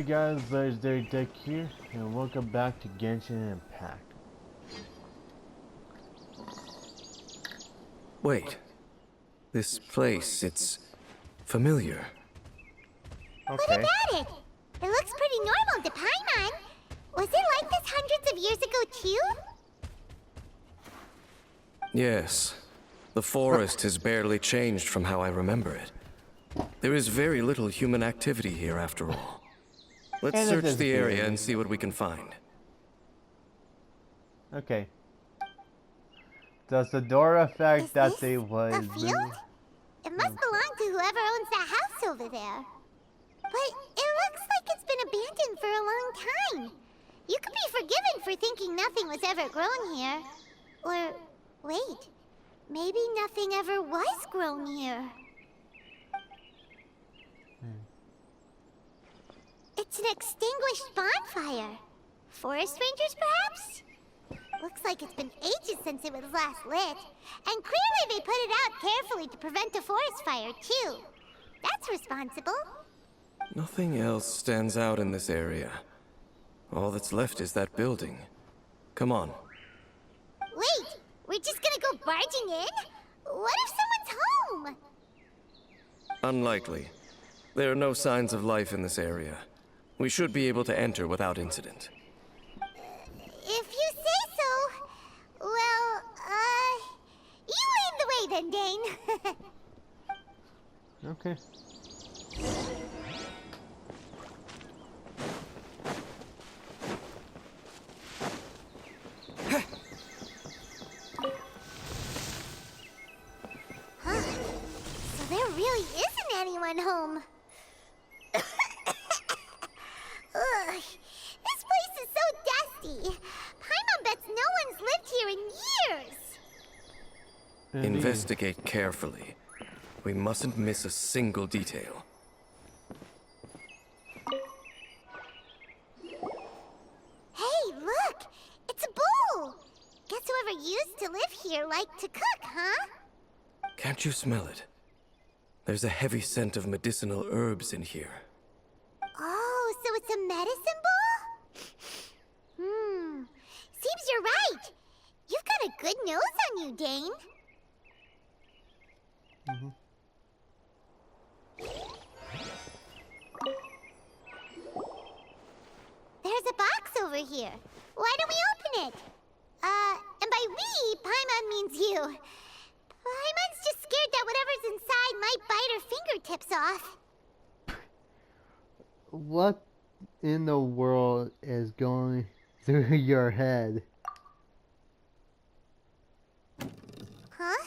Hey guys, Legendarydekker here, and welcome back to Genshin Impact. Wait. This place, it's familiar. What about it? It looks pretty normal to Paimon. Was it like this hundreds of years ago too? Yes. The forest has barely changed from how I remember it. There is very little human activity here after all. Let's search the area and see what we can find. Okay. Does the door affect that they was a field? It must belong to whoever owns that house over there. But it looks like it's been abandoned for a long time. You could be forgiven for thinking nothing was ever grown here. Or, wait, maybe nothing ever was grown here. It's an extinguished bonfire. Forest rangers, perhaps? Looks like it's been ages since it was last lit. And clearly they put it out carefully to prevent a forest fire, too. That's responsible. Nothing else stands out in this area. All that's left is that building. Come on. Wait, we're just gonna go barging in? What if someone's home? Unlikely. There are no signs of life in this area. We should be able to enter without incident. If you say so. Well, you lead the way then, Dane. Okay. Huh. So there really isn't anyone home. Ugh, this place is so dusty. Paimon bets no one's lived here in years. Investigate carefully. We mustn't miss a single detail. Hey, look! It's a bull! Guess whoever used to live here liked to cook, huh? Can't you smell it? There's a heavy scent of medicinal herbs in here. Oh, so it's a medicine bull? Seems you're right. You've got a good nose on you, Dane. There's a box over here. Why don't we open it? And by we, Paimon means you. Paimon's just scared that whatever's inside might bite her fingertips off. What in the world is going through your head? Huh?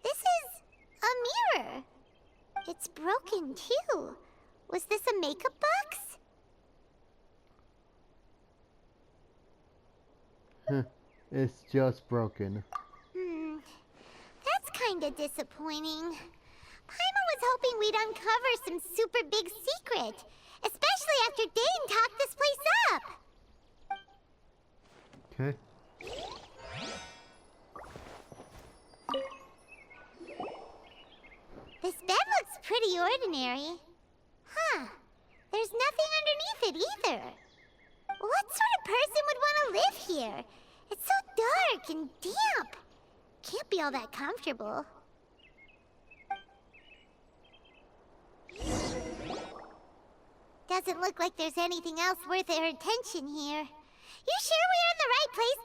This is a mirror. It's broken too. Was this a makeup box? It's just broken. That's kinda disappointing. Paimon was hoping we'd uncover some super big secret, especially after Dane talked this place up. Okay. This bed looks pretty ordinary. Huh. There's nothing underneath it either. What sort of person would want to live here? It's so dark and damp. Can't be all that comfortable. Doesn't look like there's anything else worth our attention here. You sure we're in the right place,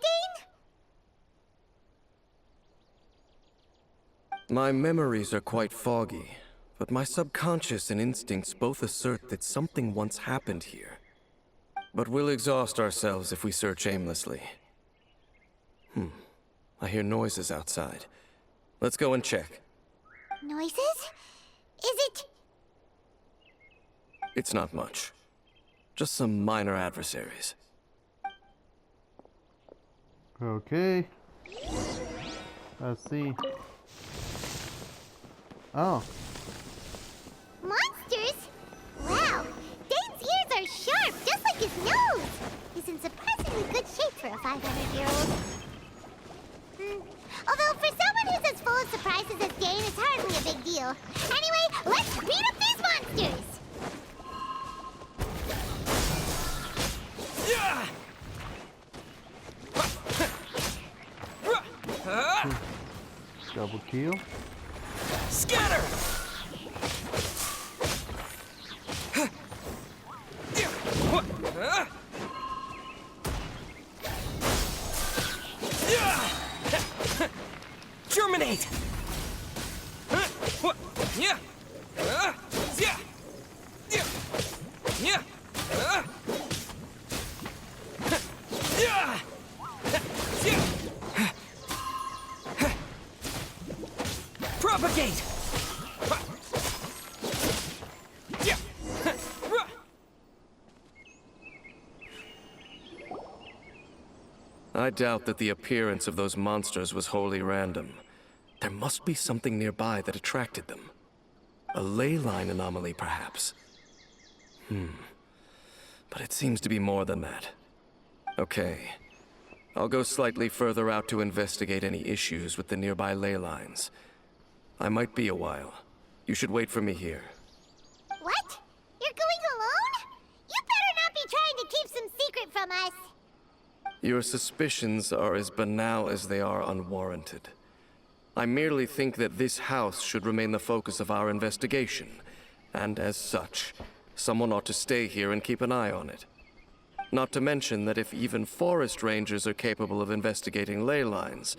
Dane? My memories are quite foggy, but my subconscious and instincts both assert that something once happened here. But we'll exhaust ourselves if we search aimlessly. I hear noises outside. Let's go and check. Noises? Is it? It's not much. Just some minor adversaries. Okay. Let's see. Oh. Monsters? Wow, Dane's ears are sharp, just like his nose. He's in surprisingly good shape for a 500-year-old. Although for someone who's as full of surprises as Dane, it's hardly a big deal. Anyway, let's beat up these monsters! Double kill. Scatter! Germinate! Propagate! I doubt that the appearance of those monsters was wholly random. There must be something nearby that attracted them. A ley line anomaly, perhaps. But it seems to be more than that. Okay. I'll go slightly further out to investigate any issues with the nearby ley lines. I might be a while. You should wait for me here. What? You're going alone? You better not be trying to keep some secret from us. Your suspicions are as banal as they are unwarranted. I merely think that this house should remain the focus of our investigation, and as such, someone ought to stay here and keep an eye on it. Not to mention that if even forest rangers are capable of investigating ley lines,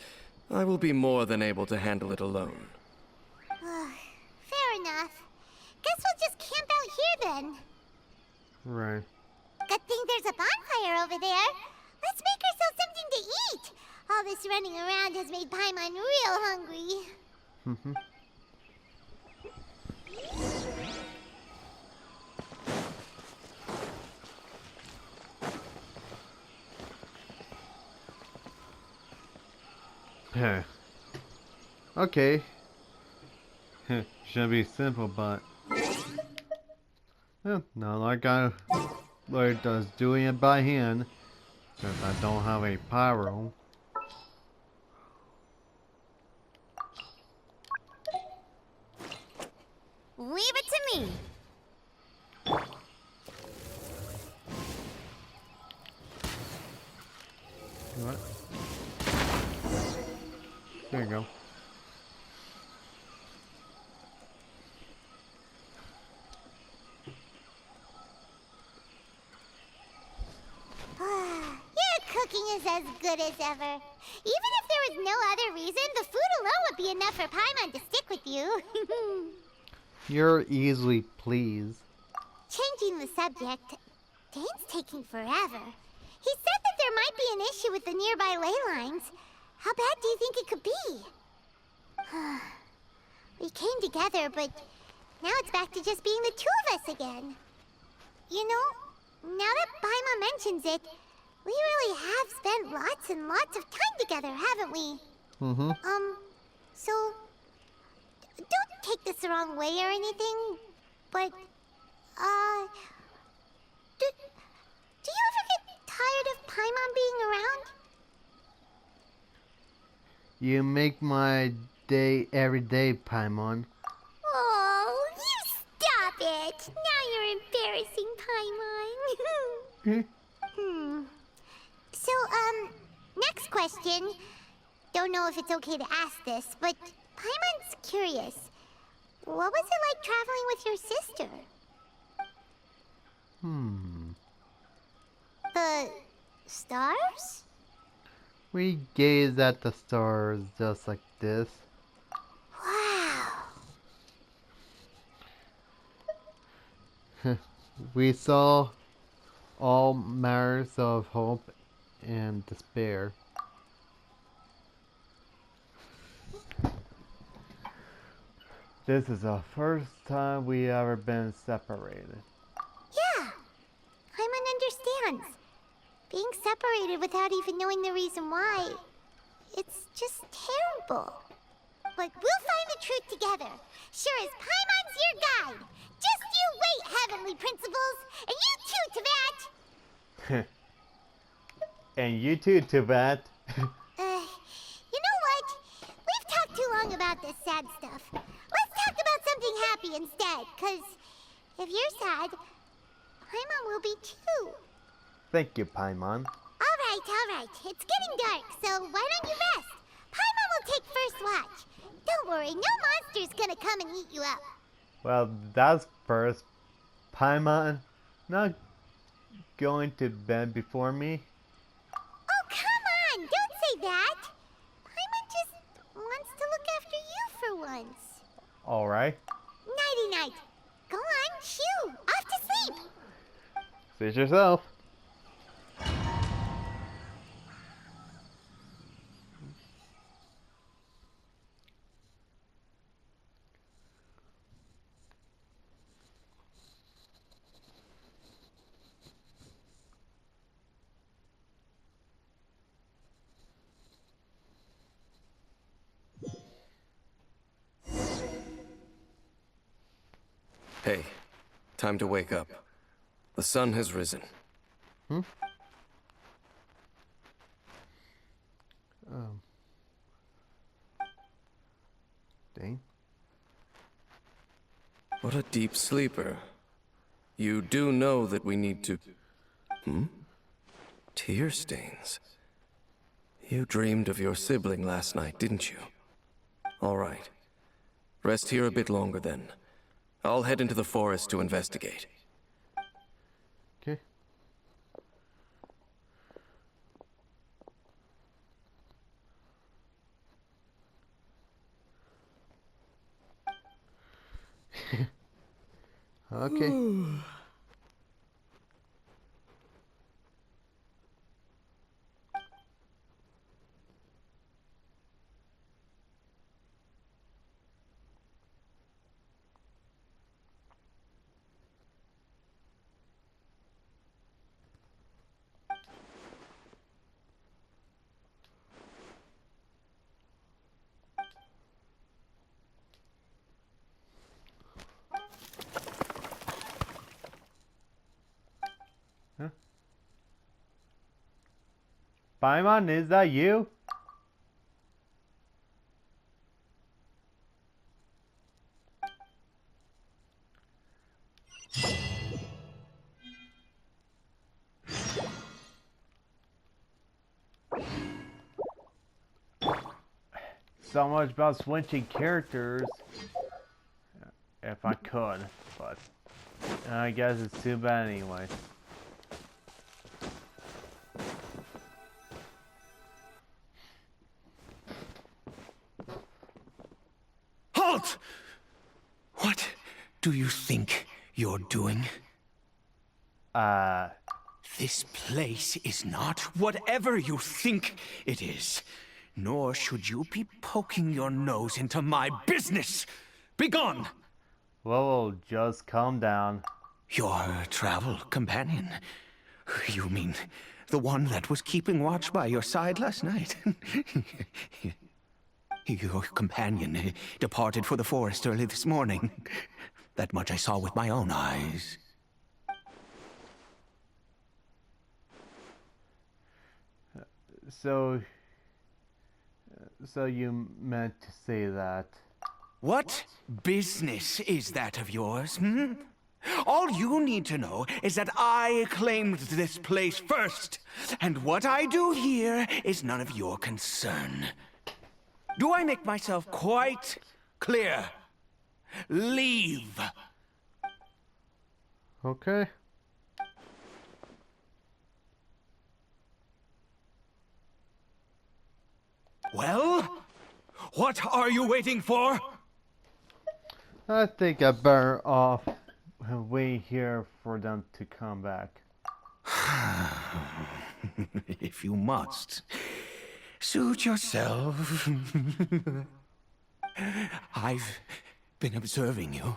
I will be more than able to handle it alone. Fair enough. Guess we'll just camp out here then. Right. Good thing there's a bonfire over there. Let's make ourselves something to eat. All this running around has made Paimon real hungry. Okay. Should be simple, but not like I learned us doing it by hand, since I don't have a pyro. Leave it to me. What? There you go. Your cooking is as good as ever. Even if there was no other reason, the food alone would be enough for Paimon to stick with you. You're easily pleased. Changing the subject, Dane's taking forever. He said that there might be an issue with the nearby ley lines. How bad do you think it could be? We came together, but now it's back to just being the two of us again. You know, now that Paimon mentions it, we really have spent lots and lots of time together, haven't we? So, don't take this the wrong way or anything, but, do you ever get tired of Paimon being around? You make my day every day, Paimon. Oh, you stop it! Now you're embarrassing, Paimon. So, next question. Don't know if it's okay to ask this, but Paimon's curious. What was it like traveling with your sister? The stars? We gaze at the stars just like this. Wow. We saw all matters of hope and despair. This is the first time we ever been separated. Yeah, Paimon understands. Being separated without even knowing the reason why, it's just terrible. But we'll find the truth together. Sure as Paimon's your guide. Just you wait, Heavenly Principles, and you too, Teyvat. And you too, Teyvat. You know what? We've talked too long about this sad stuff. Let's talk about something happy instead, 'cause if you're sad, Paimon will be too. Thank you, Paimon. All right. It's getting dark, so why don't you rest? Paimon will take first watch. Don't worry, no monster's gonna come and eat you up. Well, that's first. Paimon not going to bed before me. Oh, come on! Don't say that! Paimon just wants to look after you for once. Alright. Nighty-night. Go on, shoo! Off to sleep! Suit yourself. Hey, time to wake up. The sun has risen. Dang. What a deep sleeper. You do know that we need to... Tear stains. You dreamed of your sibling last night, didn't you? All right. Rest here a bit longer then. I'll head into the forest to investigate. Okay. Okay. Paimon, is that you? So much about switching characters. If I could, but I guess it's too bad anyway. Halt! What do you think you're doing? This place is not whatever you think it is. Nor should you be poking your nose into my business. Begone! Whoa, just calm down. Your travel companion? You mean the one that was keeping watch by your side last night? Your companion departed for the forest early this morning. That much I saw with my own eyes. So you meant to say that. What business is that of yours, hmm? All you need to know is that I claimed this place first, and what I do here is none of your concern. Do I make myself quite clear? Leave! Okay. Well, what are you waiting for? I think I better off wait here for them to come back. If you must, suit yourself. I've been observing you,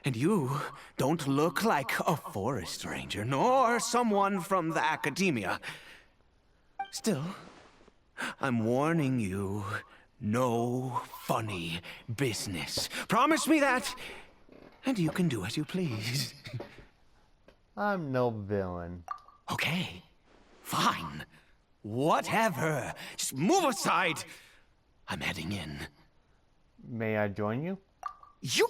and you don't look like a forest ranger, nor someone from the academia. Still, I'm warning you, no funny business. Promise me that, and you can do as you please. I'm no villain. Okay, fine. Whatever. Just move aside. I'm heading in. May I join you? You...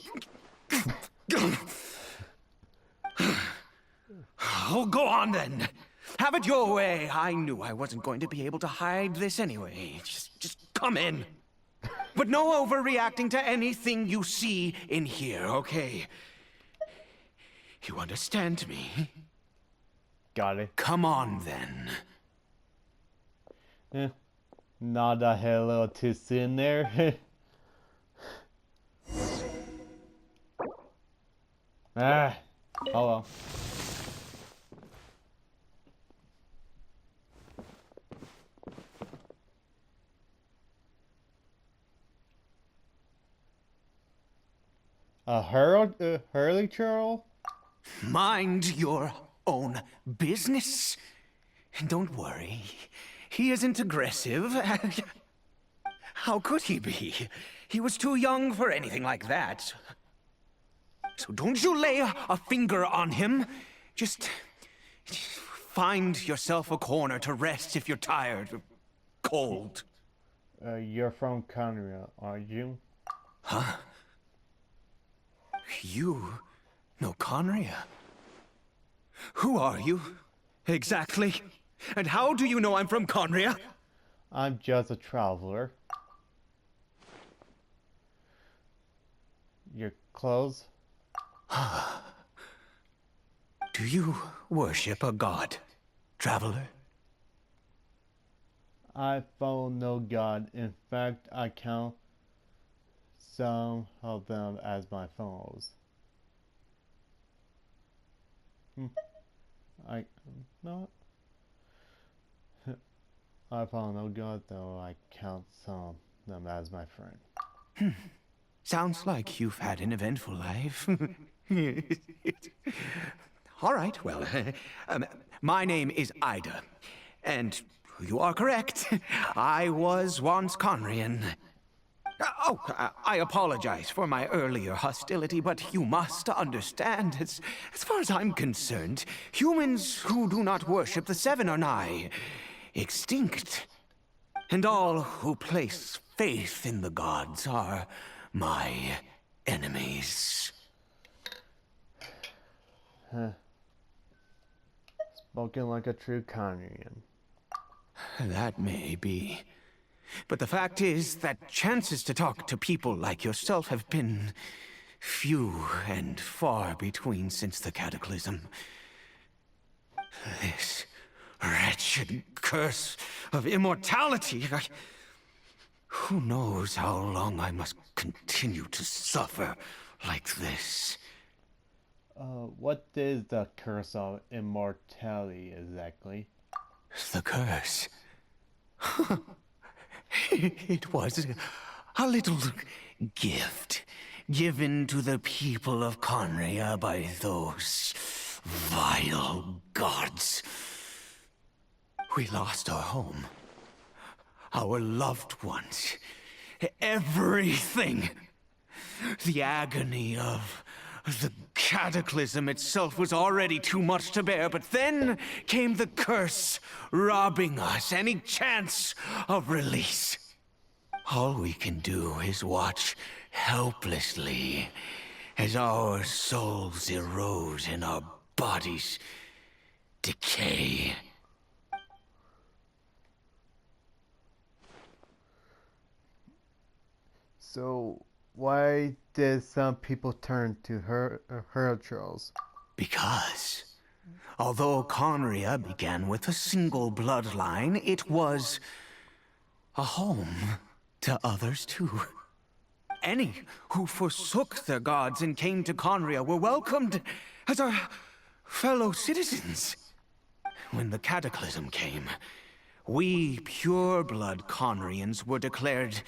Oh, go on then. Have it your way. I knew I wasn't going to be able to hide this anyway. Just come in. But no overreacting to anything you see in here, okay? You understand me? Got it. Come on, then. Nod I had a little too soon there. Ah, oh well. A hurley churl? Mind your own business. And don't worry, he isn't aggressive. How could he be? He was too young for anything like that. So don't you lay a finger on him. Just find yourself a corner to rest if you're tired or cold. You're from Conria, aren't you? Huh? You know Conria? Who are you, exactly? And how do you know I'm from Conria? I'm just a traveler. Your clothes? Do you worship a god, traveler? I follow no god. In fact, I count some of them as my followers. I not. I follow no god, though I count some of them as my friend. Sounds like you've had an eventful life. All right, well, my name is Ida, and you are correct. I was once Conrian. I apologize for my earlier hostility, but you must understand, as far as I'm concerned, humans who do not worship the Seven are nigh extinct. And all who place faith in the gods are my enemies. Spoken like a true Conrian. That may be. But the fact is that chances to talk to people like yourself have been few and far between since the cataclysm. This wretched curse of immortality. Who knows how long I must continue to suffer like this? What is the curse of immortality exactly? The curse? It was a little gift given to the people of Conria by those vile gods. We lost our home, our loved ones, everything. The agony of the cataclysm itself was already too much to bear, but then came the curse, robbing us any chance of release. All we can do is watch helplessly as our souls erode and our bodies decay. So, why did some people turn to her trolls? Because, although Conria began with a single bloodline, it was a home to others too. Any who forsook their gods and came to Conria were welcomed as our fellow citizens. When the cataclysm came, we pure-blood Conrians were declared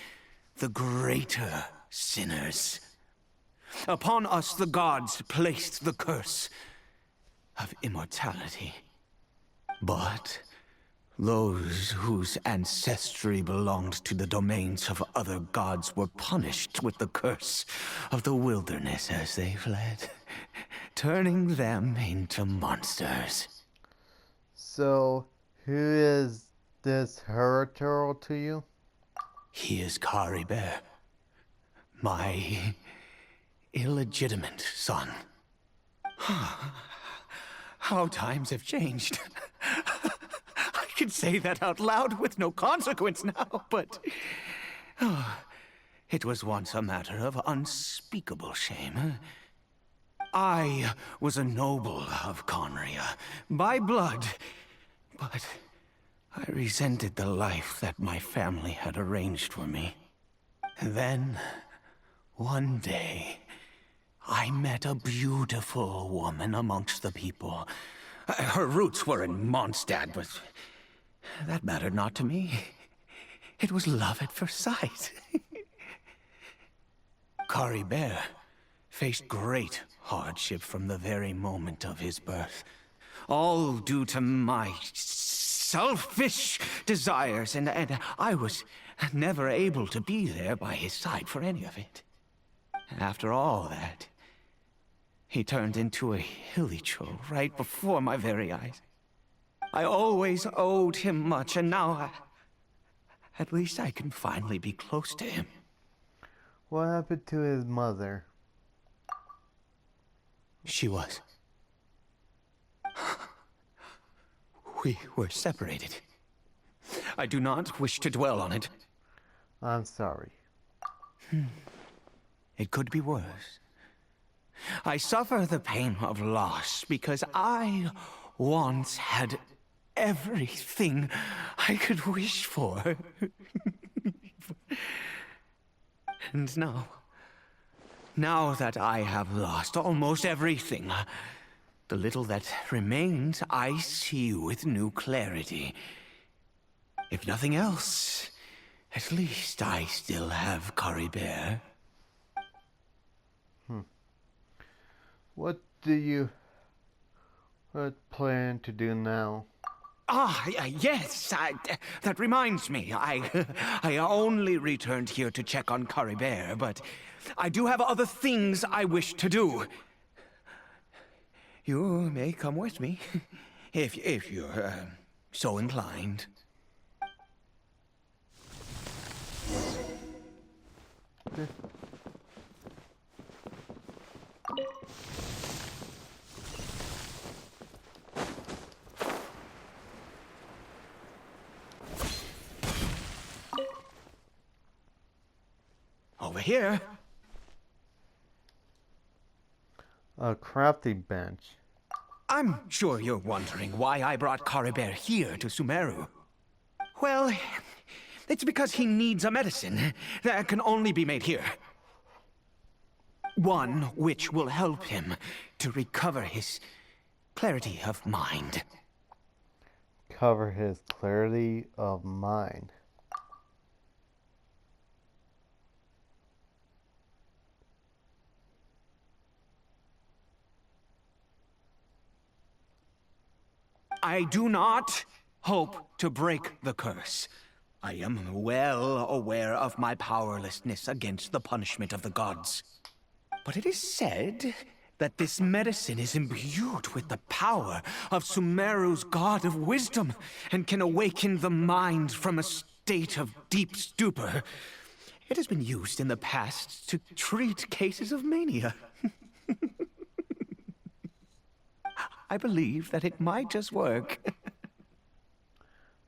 the greater sinners. Upon us the gods placed the curse of immortality. But those whose ancestry belonged to the domains of other gods were punished with the curse of the wilderness as they fled, turning them into monsters. So, who is this Herotero to you? He is Kari Bear, my illegitimate son. How times have changed. I can say that out loud with no consequence now, but It was once a matter of unspeakable shame. I was a noble of Conria, by blood, but I resented the life that my family had arranged for me. And then, one day, I met a beautiful woman amongst the people. Her roots were in Mondstadt, but that mattered not to me. It was love at first sight. Caribert faced great hardship from the very moment of his birth. All due to my selfish desires, and I was never able to be there by his side for any of it. After all that, he turned into a hilichurl right before my very eyes. I always owed him much, and now at least I can finally be close to him. What happened to his mother? She was. We were separated. I do not wish to dwell on it. I'm sorry. It could be worse. I suffer the pain of loss because I once had everything I could wish for. And now that I have lost almost everything, the little that remains I see with new clarity. If nothing else, at least I still have Caribert. What do you plan to do now? Yes, that reminds me. I only returned here to check on Caribert, but I do have other things I wish to do. You may come with me, if you're so inclined. Over here. A crafting bench. I'm sure you're wondering why I brought Caribert here to Sumeru. Well, it's because he needs a medicine that can only be made here. One which will help him to recover his clarity of mind. Cover his clarity of mind. I do not hope to break the curse. I am well aware of my powerlessness against the punishment of the gods. But it is said that this medicine is imbued with the power of Sumeru's god of wisdom and can awaken the mind from a state of deep stupor. It has been used in the past to treat cases of mania. I believe that it might just work.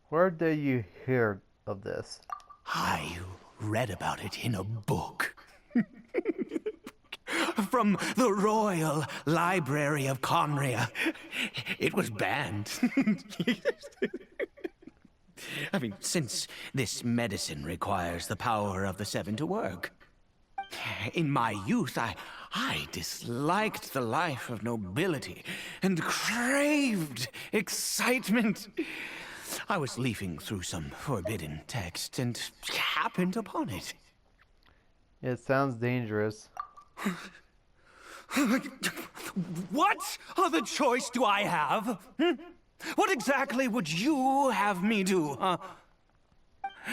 Where did you hear of this? I read about it in a book. From the Royal Library of Conria. It was banned. I mean, since this medicine requires the power of the Seven to work. In my youth, I disliked the life of nobility and craved excitement. I was leafing through some forbidden text and happened upon it. It sounds dangerous. What other choice do I have? What exactly would you have me do?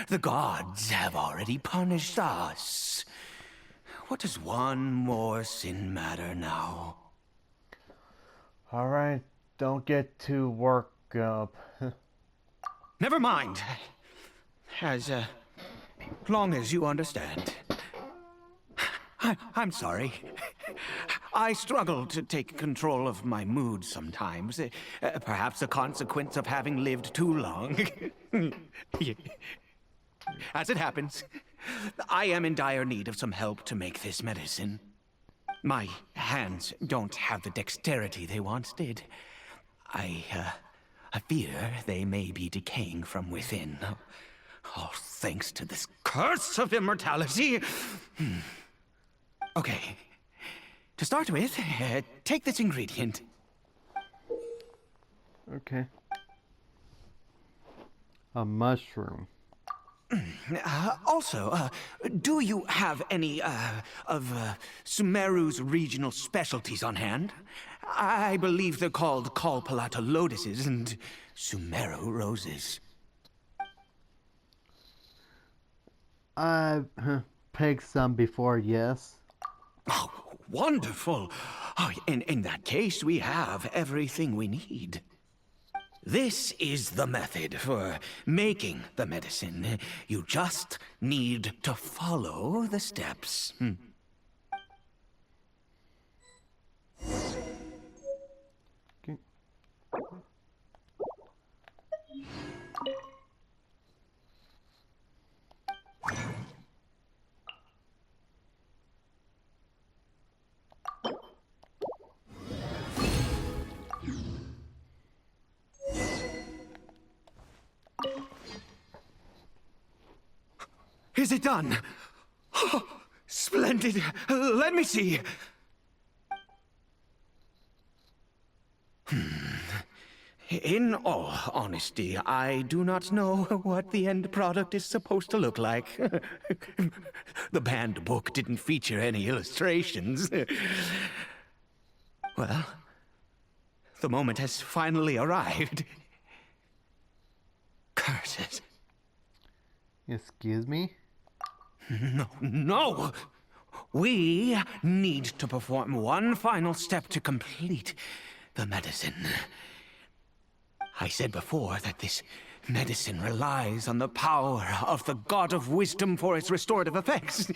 The gods have already punished us. What does one more sin matter now? Alright, don't get too worked up. Never mind. As long as you understand. I'm sorry. I struggle to take control of my mood sometimes. Perhaps a consequence of having lived too long. As it happens, I am in dire need of some help to make this medicine. My hands don't have the dexterity they once did. I fear they may be decaying from within. All thanks to this curse of immortality. Okay. To start with, take this ingredient. Okay. A mushroom. Also, do you have any, of Sumeru's regional specialties on hand? I believe they're called Kalpalata lotuses and Sumeru roses. I've picked some before, yes. Oh, wonderful. Oh, in that case, we have everything we need. This is the method for making the medicine. You just need to follow the steps. Okay. Is it done? Oh, splendid. Let me see. In all honesty, I do not know what the end product is supposed to look like. The banned book didn't feature any illustrations. Well, the moment has finally arrived. Curses. Excuse me? No! We need to perform one final step to complete the medicine. I said before that this medicine relies on the power of the God of Wisdom for its restorative effects.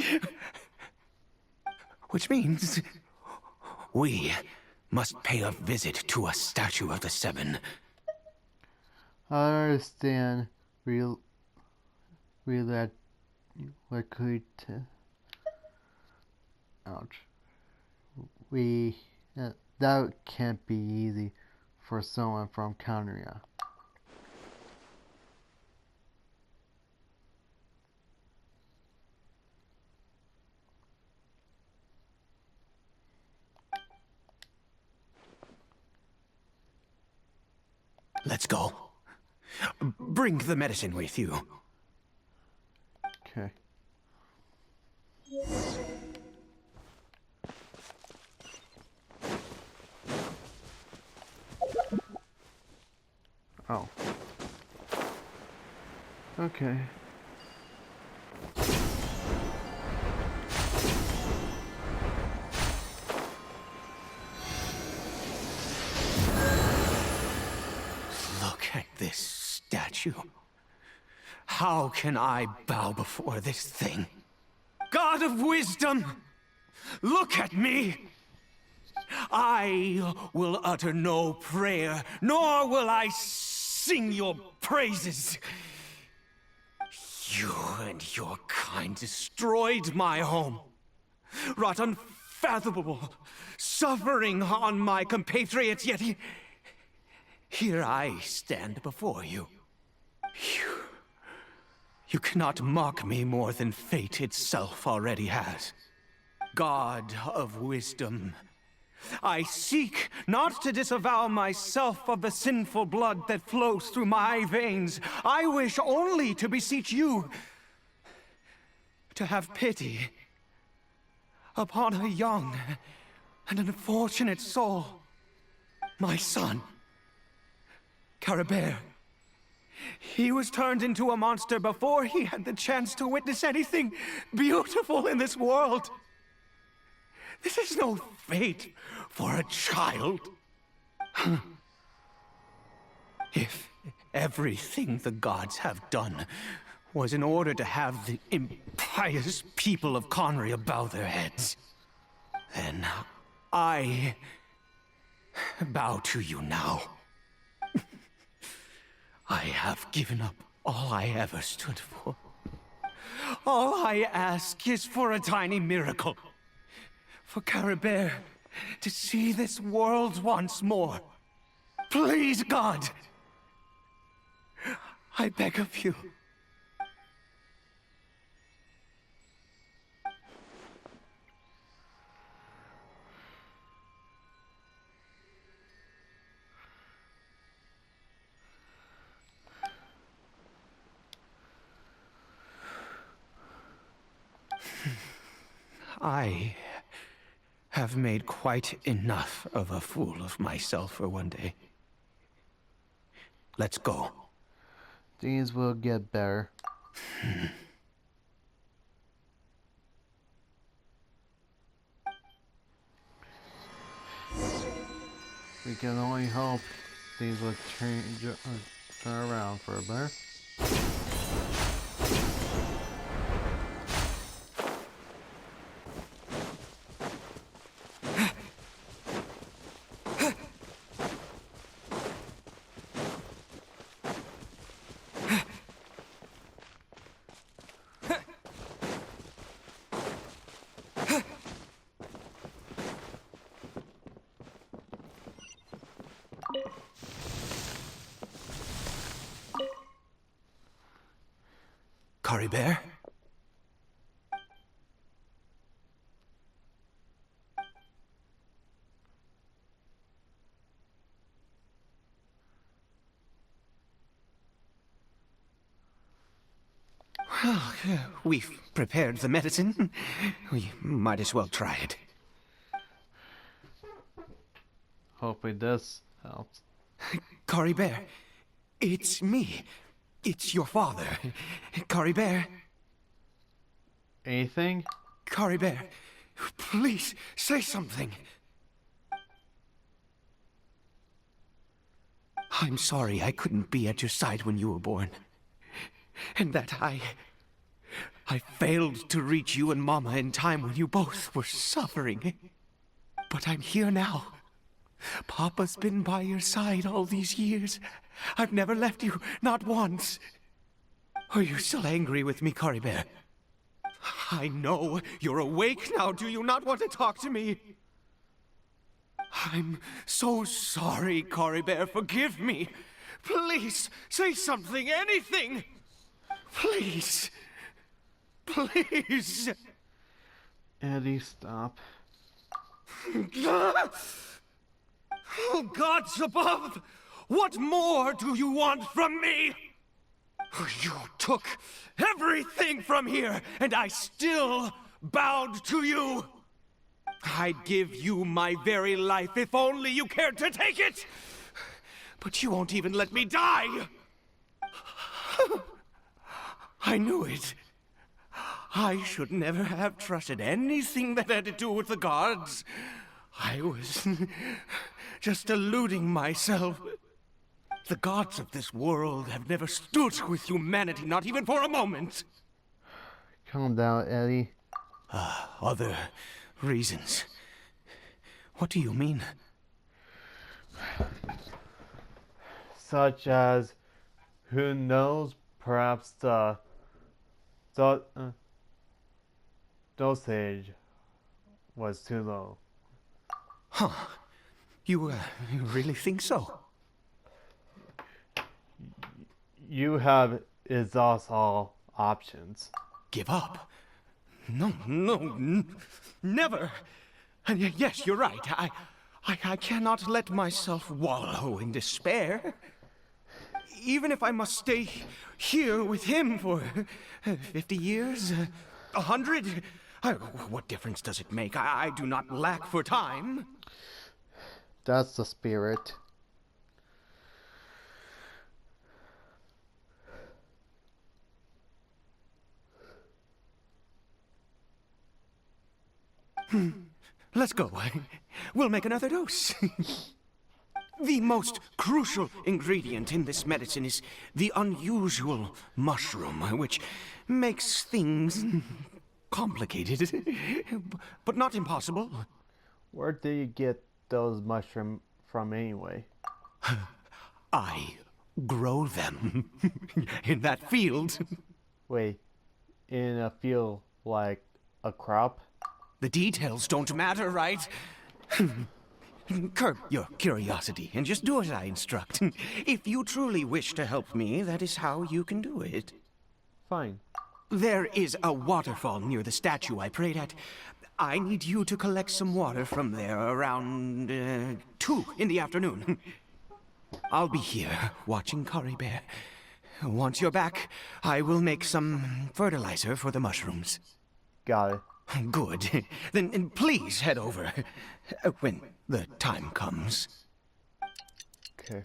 Which means we must pay a visit to a statue of the Seven. I understand. Ouch. That can't be easy for someone from Canria. Let's go. Bring the medicine with you. Okay. Oh. Okay. Look at this statue. How can I bow before this thing? God of Wisdom, look at me! I will utter no prayer, nor will I sing your praises. You and your kind destroyed my home, wrought unfathomable suffering on my compatriots, yet here I stand before you. You cannot mock me more than fate itself already has. God of Wisdom, I seek not to disavow myself of the sinful blood that flows through my veins. I wish only to beseech you to have pity upon a young and unfortunate soul. My son, Carabert. He was turned into a monster before he had the chance to witness anything beautiful in this world. This is no fate for a child. If everything the gods have done was in order to have the impious people of Conria bow their heads, then I bow to you now. I have given up all I ever stood for. All I ask is for a tiny miracle. For Caribert to see this world once more. Please, God. I beg of you. I have made quite enough of a fool of myself for one day. Let's go. Things will get better. We can only hope things will turn around for a better. Caribert? Well, we've prepared the medicine. We might as well try it. Hopefully this helps. Caribert, it's me. It's your father. Caribert. Anything? Caribert, please say something. I'm sorry I couldn't be at your side when you were born. And that I failed to reach you and Mama in time when you both were suffering. But I'm here now. Papa's been by your side all these years. I've never left you, not once. Are you still angry with me, Caribert? I know you're awake now. Do you not want to talk to me? I'm so sorry, Caribert. Forgive me. Please, say something, anything. Please. Please. Eddie, stop. Oh, gods above! What more do you want from me? You took everything from here, and I still bowed to you. I'd give you my very life if only you cared to take it. But you won't even let me die. I knew it. I should never have trusted anything that had to do with the gods. I was just deluding myself. The gods of this world have never stood with humanity, not even for a moment. Calm down, Eddie. Other reasons. What do you mean? Such as, who knows, perhaps the dosage was too low. Huh. You really think so? You have exhausted all options. Give up? No, never. And yes, you're right. I cannot let myself wallow in despair. Even if I must stay here with him for 50 years, 100, what difference does it make? I do not lack for time. That's the spirit. Let's go. We'll make another dose. The most crucial ingredient in this medicine is the unusual mushroom, which makes things complicated, but not impossible. Where do you get those mushrooms from anyway? I grow them in that field. Wait, in a field like a crop. The details don't matter, right? Curb your curiosity and just do as I instruct. If you truly wish to help me, that is how you can do it. Fine. There is a waterfall near the statue I prayed at. I need you to collect some water from there around 2 in the afternoon. I'll be here watching Curry Bear. Once you're back, I will make some fertilizer for the mushrooms. Got it. Good. Then please head over when the time comes. Okay.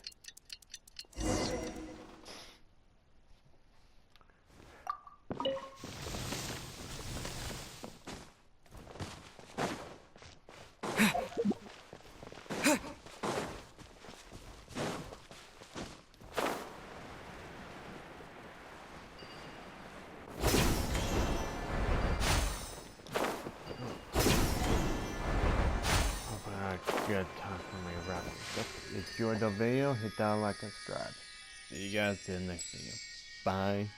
Good time for me to wrap this up. If you enjoyed the video, hit that like and subscribe. See you guys in the next video. Bye.